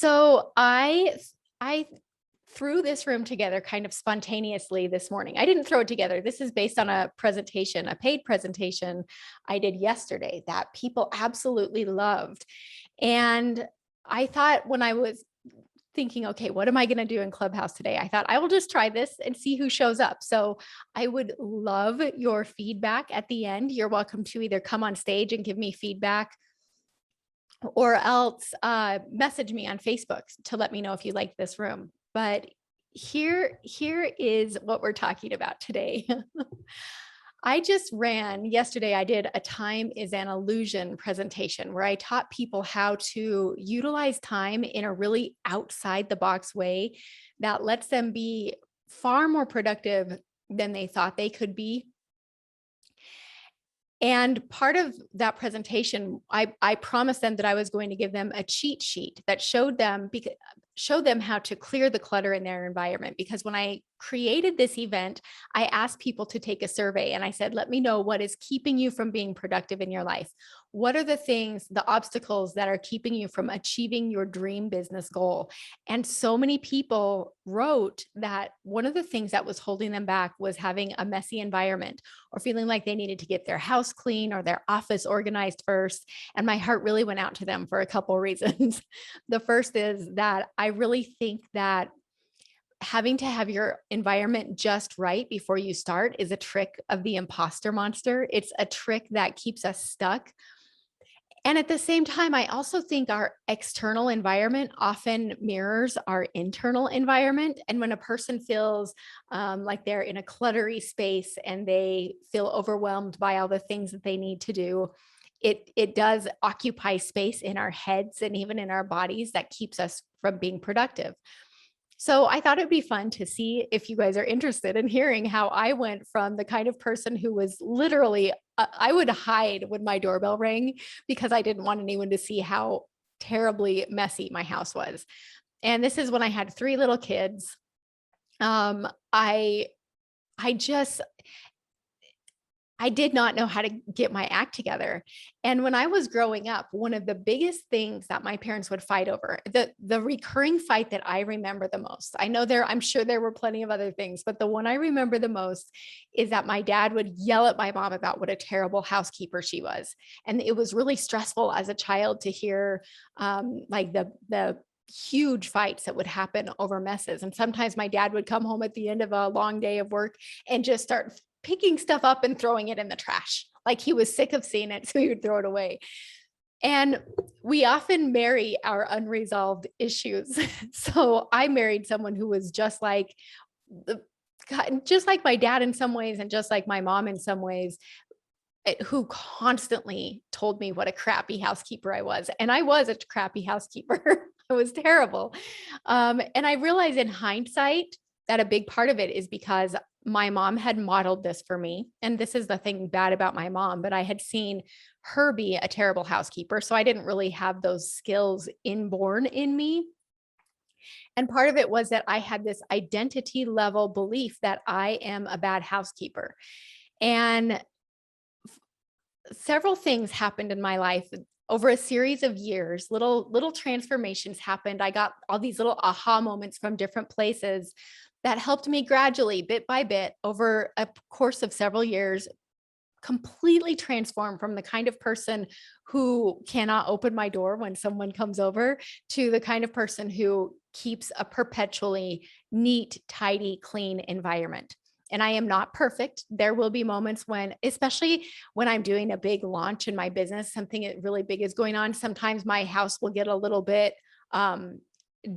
So I threw this room together kind of spontaneously this morning. I didn't throw it together. This is based on a presentation, a paid presentation I did yesterday that people absolutely loved. And I thought when I was thinking, okay, what am I going to do in Clubhouse today? I thought I will just try this and see who shows up. So I would love your feedback at the end. You're welcome to either come on stage and give me feedback or else message me on Facebook to let me know if you like this room. But here is what we're talking about today. I just ran yesterday. I did a time is an illusion presentation where I taught people how to utilize time in a really outside the box way that lets them be far more productive than they thought they could be. And part of that presentation, I promised them that I was going to give them a cheat sheet that showed them how to clear the clutter in their environment. Because when I created this event, I asked people to take a survey and I said, let me know what is keeping you from being productive in your life. What are the things, the obstacles that are keeping you from achieving your dream business goal? And so many people wrote that one of the things that was holding them back was having a messy environment or feeling like they needed to get their house clean or their office organized first. And my heart really went out to them for a couple of reasons. The first is that I really think that having to have your environment just right before you start is a trick of the imposter monster. It's a trick that keeps us stuck. And at the same time, I also think our external environment often mirrors our internal environment. And when a person feels like they're in a cluttery space and they feel overwhelmed by all the things that they need to do, it does occupy space in our heads and even in our bodies that keeps us from being productive. So I thought it'd be fun to see if you guys are interested in hearing how I went from the kind of person who was literally, I would hide when my doorbell rang because I didn't want anyone to see how terribly messy my house was. And this is when I had 3 little kids. I just, I did not know how to get my act together. And when I was growing up, one of the biggest things that my parents would fight over, the recurring fight that I remember the most, I'm sure there were plenty of other things, but the one I remember the most is that my dad would yell at my mom about what a terrible housekeeper she was. And it was really stressful as a child to hear like the huge fights that would happen over messes. And sometimes my dad would come home at the end of a long day of work and just start picking stuff up and throwing it in the trash. Like he was sick of seeing it, so he would throw it away. And we often marry our unresolved issues. So I married someone who was just like my dad in some ways, and just like my mom in some ways, who constantly told me what a crappy housekeeper I was. And I was a crappy housekeeper. I was terrible. And I realize in hindsight that a big part of it is because my mom had modeled this for me. And this is the thing bad about my mom, but I had seen her be a terrible housekeeper. So I didn't really have those skills inborn in me. And part of it was that I had this identity level belief that I am a bad housekeeper. And several things happened in my life over a series of years. Little transformations happened. I got all these little aha moments from different places that helped me gradually, bit by bit, over a course of several years, completely transform from the kind of person who cannot open my door when someone comes over to the kind of person who keeps a perpetually neat, tidy, clean environment. And I am not perfect. There will be moments when, especially when I'm doing a big launch in my business, something really big is going on. Sometimes my house will get a little bit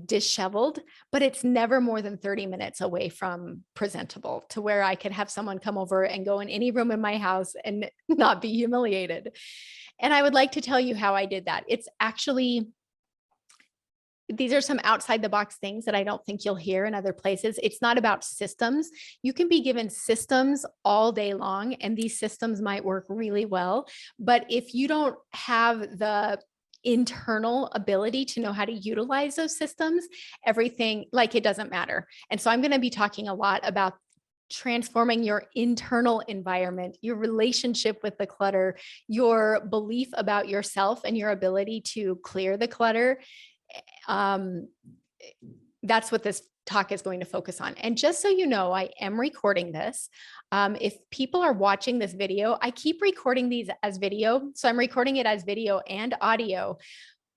disheveled, but it's never more than 30 minutes away from presentable to where I could have someone come over and go in any room in my house and not be humiliated. And I would like to tell you how I did that. It's actually, these are some outside the box things that I don't think you'll hear in other places. It's not about systems. You can be given systems all day long, and these systems might work really well. But if you don't have the internal ability to know how to utilize those systems, everything, like, it doesn't matter. And so I'm going to be talking a lot about transforming your internal environment, your relationship with the clutter, your belief about yourself and your ability to clear the clutter. That's what this talk is going to focus on. And just so you know, I am recording this. If people are watching this video, I keep recording these as video. So I'm recording it as video and audio,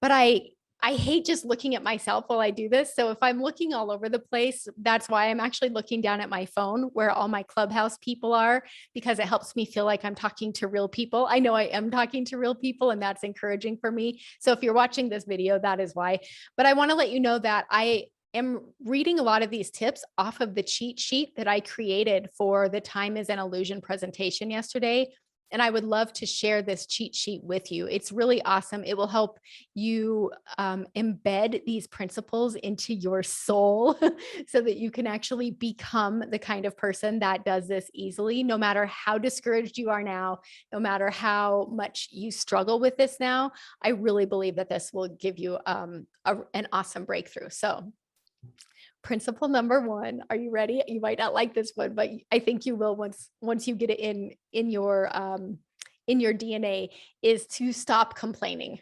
but I hate just looking at myself while I do this. So if I'm looking all over the place, that's why I'm actually looking down at my phone where all my Clubhouse people are, because it helps me feel like I'm talking to real people. I know I am talking to real people, and that's encouraging for me. So if you're watching this video, that is why. But I want to let you know that I am reading a lot of these tips off of the cheat sheet that I created for the Time is an Illusion presentation yesterday. And I would love to share this cheat sheet with you. It's really awesome. It will help you embed these principles into your soul so that you can actually become the kind of person that does this easily, no matter how discouraged you are now, no matter how much you struggle with this now. I really believe that this will give you an awesome breakthrough. So principle number one, are you ready? You might not like this one, but I think you will once you get it in your DNA, is to stop complaining.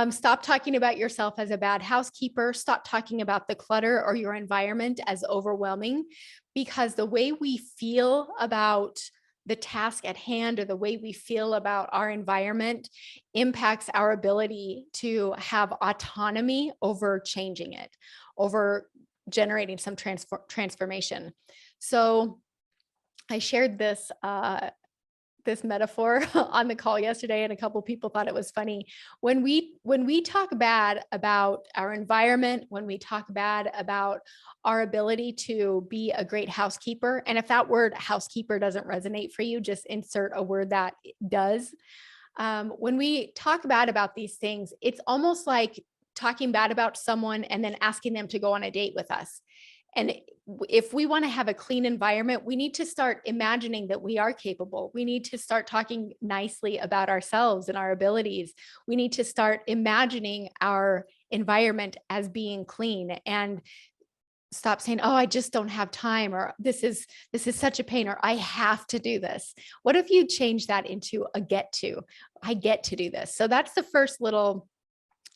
Stop talking about yourself as a bad housekeeper. Stop talking about the clutter or your environment as overwhelming, because the way we feel about the task at hand or the way we feel about our environment impacts our ability to have autonomy over changing it, over generating some transformation. So I shared this metaphor on the call yesterday, and a couple of people thought it was funny. When we talk bad about our environment, when we talk bad about our ability to be a great housekeeper, and if that word housekeeper doesn't resonate for you, just insert a word that does. When we talk bad about these things, it's almost like talking bad about someone and then asking them to go on a date with us. And if we want to have a clean environment, we need to start imagining that we are capable. We need to start talking nicely about ourselves and our abilities. We need to start imagining our environment as being clean, and stop saying, oh, I just don't have time, or this is such a pain, or I have to do this. What if you change that into a get to? I get to do this. So that's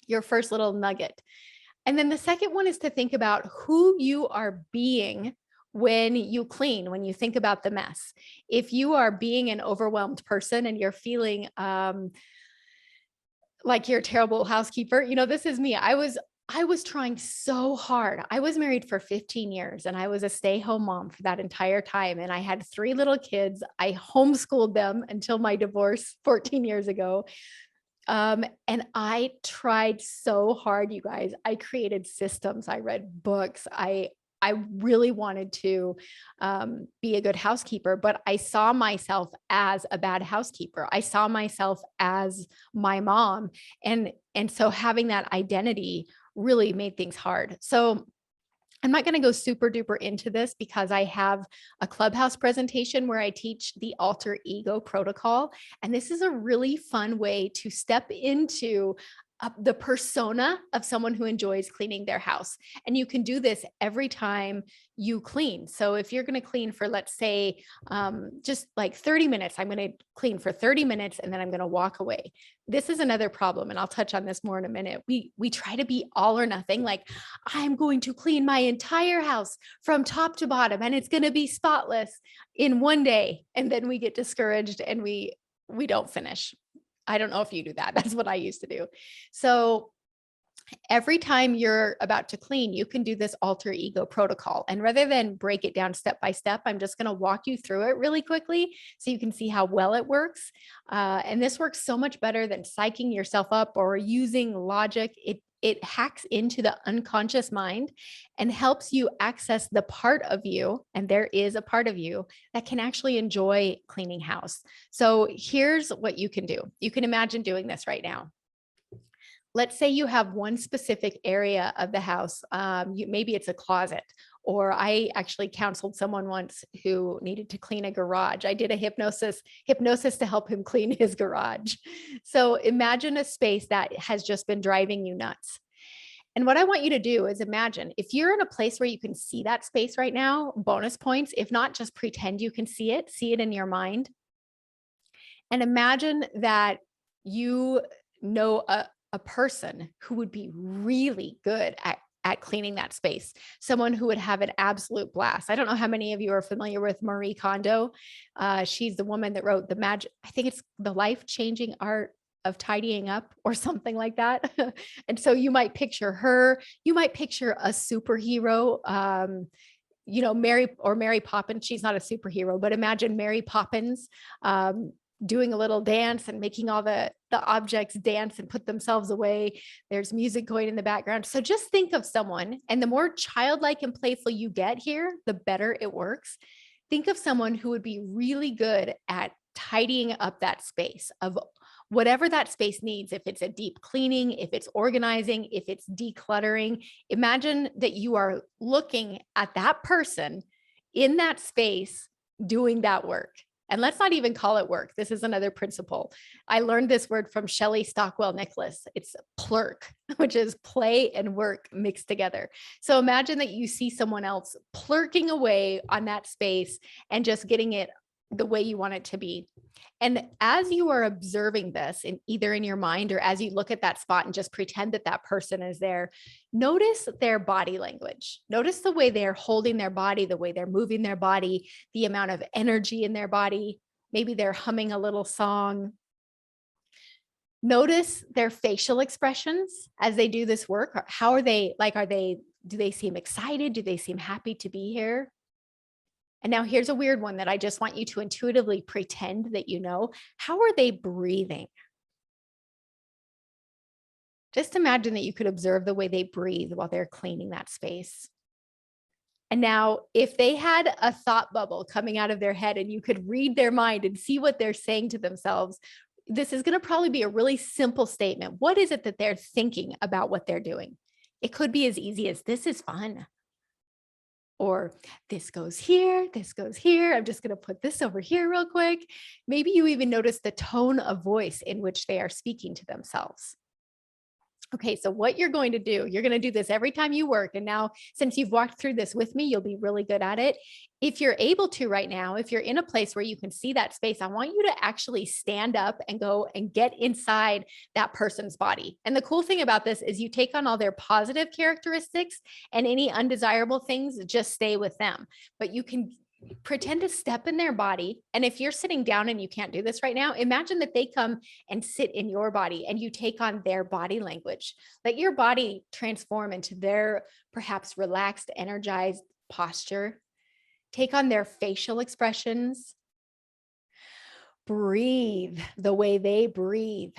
your first little nugget. And then the second one is to think about who you are being when you clean, when you think about the mess. If you are being an overwhelmed person and you're feeling like you're a terrible housekeeper, this is me. I was trying so hard. I was married for 15 years and I was a stay-home mom for that entire time. And I had 3 little kids. I homeschooled them until my divorce 14 years ago. And I tried so hard, you guys. I created systems. I read books. I really wanted to be a good housekeeper, but I saw myself as a bad housekeeper. I saw myself as my mom. And so having that identity really made things hard. So I'm not going to go super duper into this because I have a Clubhouse presentation where I teach the alter ego protocol. And this is a really fun way to step into the persona of someone who enjoys cleaning their house. And you can do this every time you clean. So if you're going to clean for, let's say, just like 30 minutes, I'm going to clean for 30 minutes and then I'm going to walk away. This is another problem, and I'll touch on this more in a minute. We try to be all or nothing, like I'm going to clean my entire house from top to bottom and it's going to be spotless in one day. And then we get discouraged and we don't finish. I don't know if you do that. That's what I used to do. So every time you're about to clean, you can do this alter ego protocol. And rather than break it down step by step, I'm just going to walk you through it really quickly so you can see how well it works. And this works so much better than psyching yourself up or using logic. It hacks into the unconscious mind and helps you access the part of you, and there is a part of you that can actually enjoy cleaning house. So here's what you can do. You can imagine doing this right now. Let's say you have one specific area of the house. Maybe it's a closet, or I actually counseled someone once who needed to clean a garage. I did a hypnosis to help him clean his garage. So imagine a space that has just been driving you nuts. And what I want you to do is imagine if you're in a place where you can see that space right now, bonus points. If not, just pretend you can see it in your mind. And imagine that you know a person who would be really good at cleaning that space, someone who would have an absolute blast. I don't know how many of you are familiar with Marie Kondo. She's the woman that wrote I think it's The Life-Changing Art of Tidying Up or something like that. And so you might picture her, you might picture a superhero, Mary Poppins. She's not a superhero, but imagine Mary Poppins doing a little dance and making all the objects dance and put themselves away. There's music going in the background. So just think of someone, and the more childlike and playful you get here, the better it works. Think of someone who would be really good at tidying up that space of whatever that space needs. If it's a deep cleaning, if it's organizing, if it's decluttering, imagine that you are looking at that person in that space doing that work. And let's not even call it work. This is another principle. I learned this word from Shelley Stockwell Nicholas. It's plurk, which is play and work mixed together. So imagine that you see someone else plurking away on that space and just getting it the way you want it to be. And as you are observing this, either in your mind or as you look at that spot and just pretend that that person is there, notice their body language. Notice the way they're holding their body, the way they're moving their body, the amount of energy in their body. Maybe they're humming a little song. Notice their facial expressions as they do this work. How are they? Do they seem excited? Do they seem happy to be here? And now here's a weird one that I just want you to intuitively pretend that you know. How are they breathing? Just imagine that you could observe the way they breathe while they're cleaning that space. And now if they had a thought bubble coming out of their head and you could read their mind and see what they're saying to themselves, this is going to probably be a really simple statement. What is it that they're thinking about what they're doing? It could be as easy as, this is fun. Or this goes here, this goes here. I'm just going to put this over here real quick. Maybe you even notice the tone of voice in which they are speaking to themselves. Okay, so what you're going to do, you're going to do this every time you work. And now, since you've walked through this with me, you'll be really good at it. If you're able to right now, if you're in a place where you can see that space, I want you to actually stand up and go and get inside that person's body. And the cool thing about this is you take on all their positive characteristics, and any undesirable things just stay with them. But you can pretend to step in their body. And if you're sitting down and you can't do this right now, imagine that they come and sit in your body and you take on their body language. Let your body transform into their perhaps relaxed, energized posture. Take on their facial expressions. Breathe the way they breathe.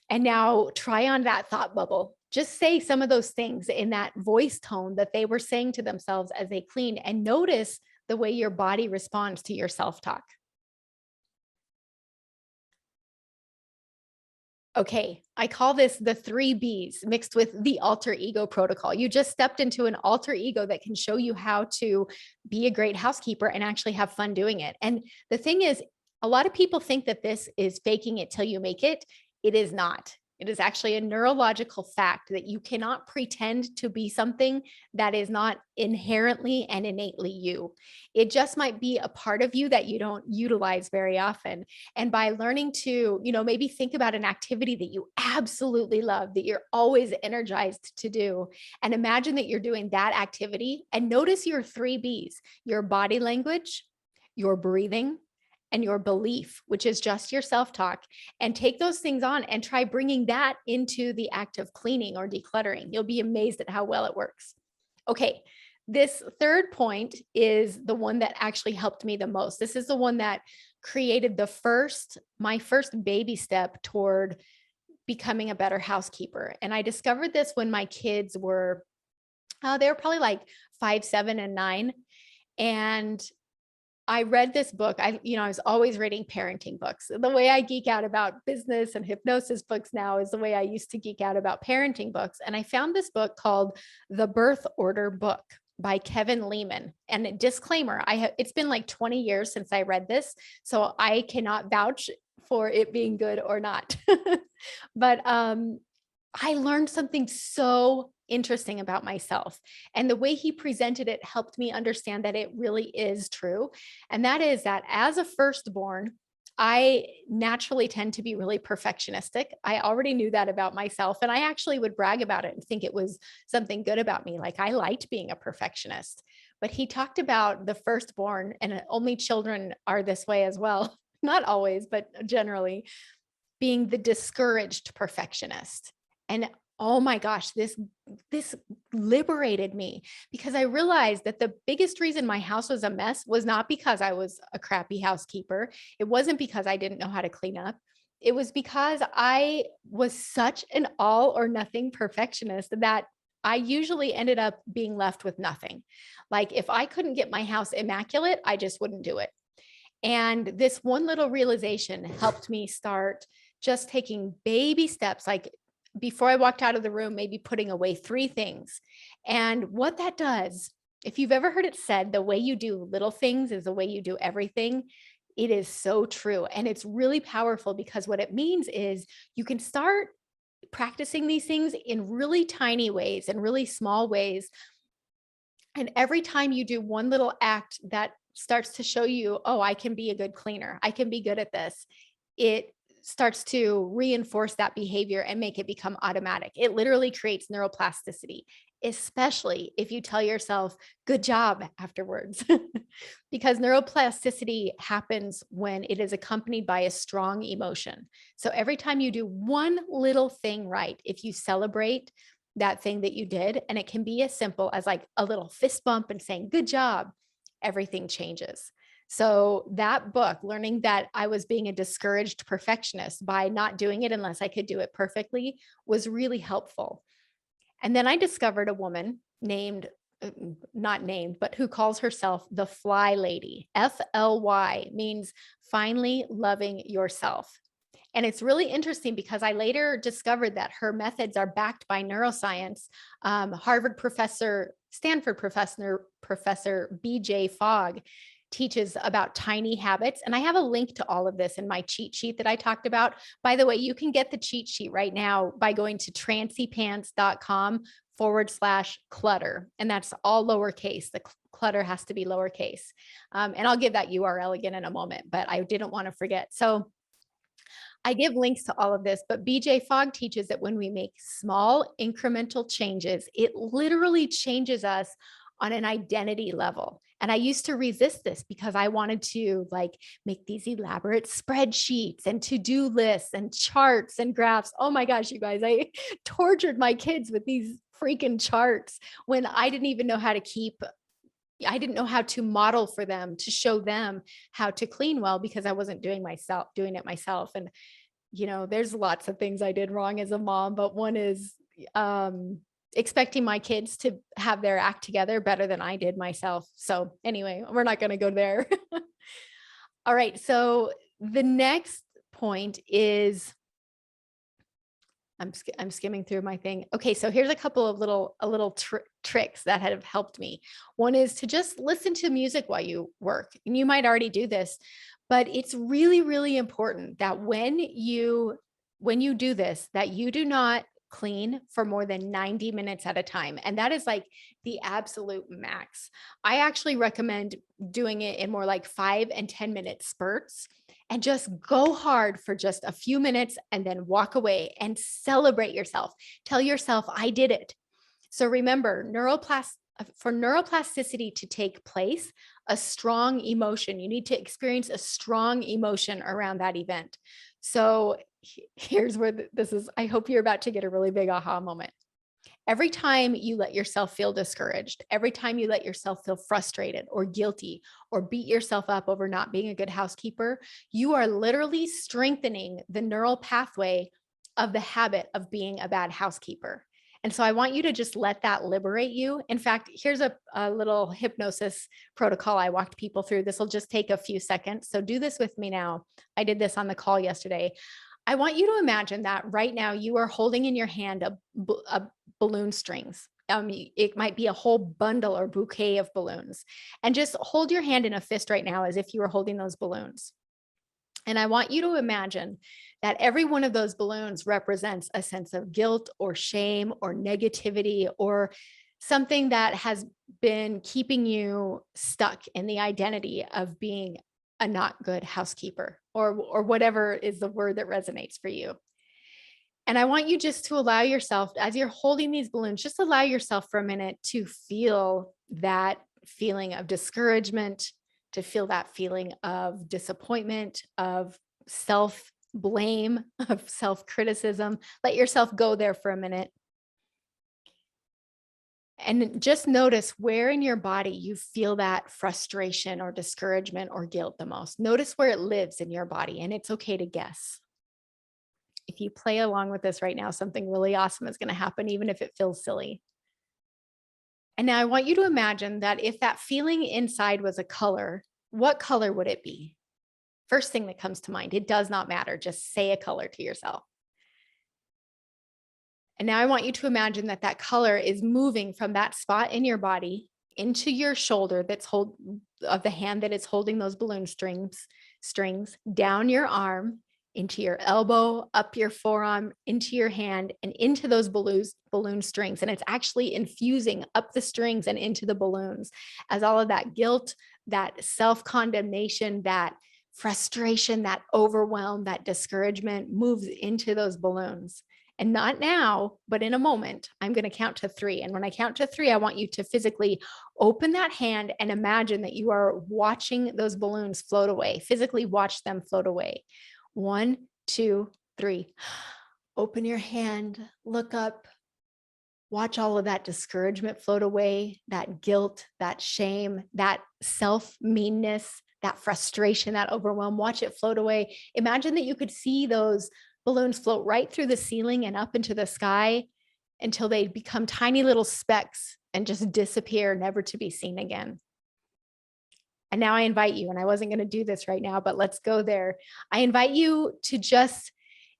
And now try on that thought bubble. Just say some of those things in that voice tone that they were saying to themselves as they clean, and notice the way your body responds to your self-talk. Okay, I call this the 3 Bs mixed with the alter ego protocol. You just stepped into an alter ego that can show you how to be a great housekeeper and actually have fun doing it. And the thing is, a lot of people think that this is faking it till you make it. It is not. It is actually a neurological fact that you cannot pretend to be something that is not inherently and innately you. It just might be a part of you that you don't utilize very often. And by learning to, maybe think about an activity that you absolutely love, that you're always energized to do, and imagine that you're doing that activity, and notice your 3 Bs, your body language, your breathing, and your belief, which is just your self-talk, and take those things on and try bringing that into the act of cleaning or decluttering. You'll be amazed at how well it works. Okay, this third point is the one that actually helped me the most. This is the one that created my first baby step toward becoming a better housekeeper. And I discovered this when my kids were, they were probably like 5, 7, and 9. And I read this book. I was always reading parenting books. The way I geek out about business and hypnosis books now is the way I used to geek out about parenting books. And I found this book called The Birth Order Book by Kevin Lehman. And a disclaimer, it's been like 20 years since I read this, so I cannot vouch for it being good or not. But I learned something so interesting about myself. And the way he presented it helped me understand that it really is true. And that is that as a firstborn, I naturally tend to be really perfectionistic. I already knew that about myself, and I actually would brag about it and think it was something good about me. Like I liked being a perfectionist. But he talked about the firstborn, and only children are this way as well. Not always, but generally being the discouraged perfectionist. And oh my gosh, this liberated me because I realized that the biggest reason my house was a mess was not because I was a crappy housekeeper. It wasn't because I didn't know how to clean up. It was because I was such an all or nothing perfectionist that I usually ended up being left with nothing. Like if I couldn't get my house immaculate, I just wouldn't do it. And this one little realization helped me start just taking baby steps. Like before I walked out of the room, maybe putting away 3 things. And what that does, if you've ever heard it said, the way you do little things is the way you do everything. It is so true. And it's really powerful because what it means is you can start practicing these things in really tiny ways and really small ways. And every time you do one little act that starts to show you, oh, I can be a good cleaner, I can be good at this, it starts to reinforce that behavior and make it become automatic. It literally creates neuroplasticity, especially if you tell yourself, good job afterwards. Because neuroplasticity happens when it is accompanied by a strong emotion. So every time you do one little thing right, if you celebrate that thing that you did, and it can be as simple as like a little fist bump and saying, good job, everything changes. So that book, learning that I was being a discouraged perfectionist by not doing it unless I could do it perfectly, was really helpful. And then I discovered a woman named, not named, but who calls herself the Fly Lady. FLY means finally loving yourself. And it's really interesting because I later discovered that her methods are backed by neuroscience. Harvard professor, Stanford professor BJ Fogg teaches about tiny habits. And I have a link to all of this in my cheat sheet that I talked about. By the way, you can get the cheat sheet right now by going to trancypants.com/clutter. And that's all lowercase. The clutter has to be lowercase. And I'll give that URL again in a moment, but I didn't want to forget. So I give links to all of this, but BJ Fogg teaches that when we make small incremental changes, it literally changes us on an identity level. And I used to resist this because I wanted to like make these elaborate spreadsheets and to-do lists and charts and graphs. Oh my gosh, you guys, I tortured my kids with these freaking charts when I didn't even know how to I didn't know how to model for them, to show them how to clean well because I wasn't doing it myself. And, there's lots of things I did wrong as a mom, but one is expecting my kids to have their act together better than I did myself. So anyway, we're not going to go there. All right. So the next point is, I'm skimming through my thing. Okay, so here's a couple of little tricks that have helped me. One is to just listen to music while you work. And you might already do this, but it's really, really important that when you do this, that you do not clean for more than 90 minutes at a time. And that is like the absolute max. I actually recommend doing it in more like 5 and 10 minute spurts and just go hard for just a few minutes and then walk away and celebrate yourself. Tell yourself, I did it. So remember, for neuroplasticity to take place, a strong emotion, you need to experience a strong emotion around that event. So here's where this is, I hope you're about to get a really big aha moment. Every time you let yourself feel discouraged, every time you let yourself feel frustrated or guilty or beat yourself up over not being a good housekeeper, you are literally strengthening the neural pathway of the habit of being a bad housekeeper. And so I want you to just let that liberate you. In fact, here's a little hypnosis protocol I walked people through. This will just take a few seconds. So do this with me now. I did this on the call yesterday. I want you to imagine that right now you are holding in your hand a balloon strings. It might be a whole bundle or bouquet of balloons. And just hold your hand in a fist right now as if you were holding those balloons. And I want you to imagine that every one of those balloons represents a sense of guilt or shame or negativity or something that has been keeping you stuck in the identity of being a not good housekeeper. or whatever is the word that resonates for you. And I want you just to allow yourself, as you're holding these balloons, just allow yourself for a minute to feel that feeling of discouragement, to feel that feeling of disappointment, of self blame, of self criticism. Let yourself go there for a minute. And just notice where in your body you feel that frustration or discouragement or guilt the most. Notice where it lives in your body, and it's okay to guess. If you play along with this right now, something really awesome is going to happen, even if it feels silly. And now I want you to imagine that if that feeling inside was a color, what color would it be? First thing that comes to mind. It does not matter. Just say a color to yourself. And now I want you to imagine that that color is moving from that spot in your body into your shoulder that's of the hand that is holding those balloon strings, down your arm, into your elbow, up your forearm, into your hand, and into those balloon strings. And it's actually infusing up the strings and into the balloons as all of that guilt, that self-condemnation, that frustration, that overwhelm, that discouragement moves into those balloons. And not now, but in a moment, I'm going to count to 3. And when I count to 3, I want you to physically open that hand and imagine that you are watching those balloons float away. Physically watch them float away. 1, 2, 3. Open your hand, look up, watch all of that discouragement float away, that guilt, that shame, that self-meanness, that frustration, that overwhelm. Watch it float away. Imagine that you could see those balloons float right through the ceiling and up into the sky until they become tiny little specks and just disappear, never to be seen again. And now I invite you, and I wasn't going to do this right now, but let's go there. I invite you to just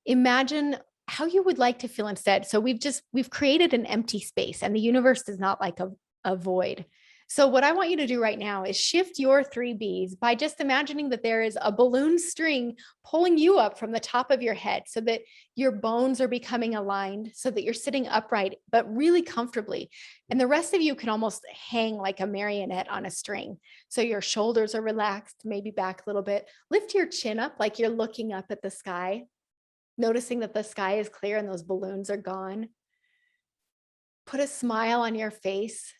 imagine how you would like to feel instead. So we've created an empty space, and the universe is not like a void. So what I want you to do right now is shift your 3 Bs by just imagining that there is a balloon string pulling you up from the top of your head so that your bones are becoming aligned, so that you're sitting upright, but really comfortably. And the rest of you can almost hang like a marionette on a string. So your shoulders are relaxed, maybe back a little bit. Lift your chin up like you're looking up at the sky, noticing that the sky is clear and those balloons are gone. Put a smile on your face.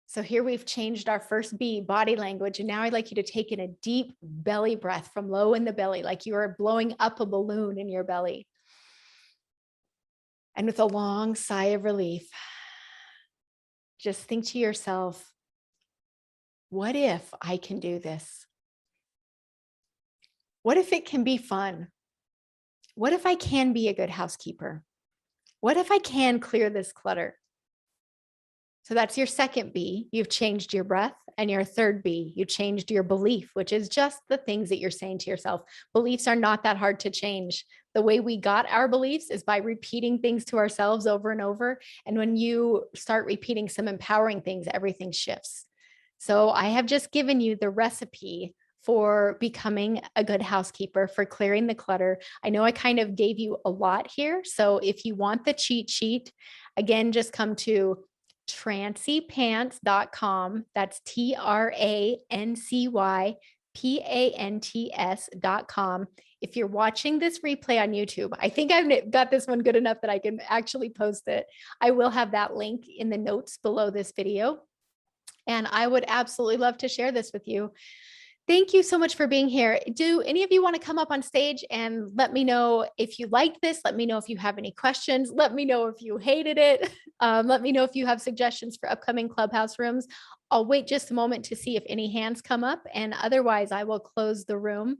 So here we've changed our first B, body language. And now I'd like you to take in a deep belly breath from low in the belly, like you are blowing up a balloon in your belly. And with a long sigh of relief, just think to yourself, what if I can do this? What if it can be fun? What if I can be a good housekeeper? What if I can clear this clutter? So that's your second B. You've changed your breath. And your third B, you changed your belief, which is just the things that you're saying to yourself. Beliefs are not that hard to change. The way we got our beliefs is by repeating things to ourselves over and over. And when you start repeating some empowering things, everything shifts. So I have just given you the recipe for becoming a good housekeeper, for clearing the clutter. I know I kind of gave you a lot here. So if you want the cheat sheet, again, just come to trancypants.com. That's trancypants.com. If you're watching this replay on YouTube, I think I've got this one good enough that I can actually post it. I will have that link in the notes below this video. And I would absolutely love to share this with you. Thank you so much for being here. Do any of you want to come up on stage and let me know if you liked this? Let me know if you have any questions. Let me know if you hated it. Let me know if you have suggestions for upcoming Clubhouse rooms. I'll wait just a moment to see if any hands come up, and otherwise I will close the room.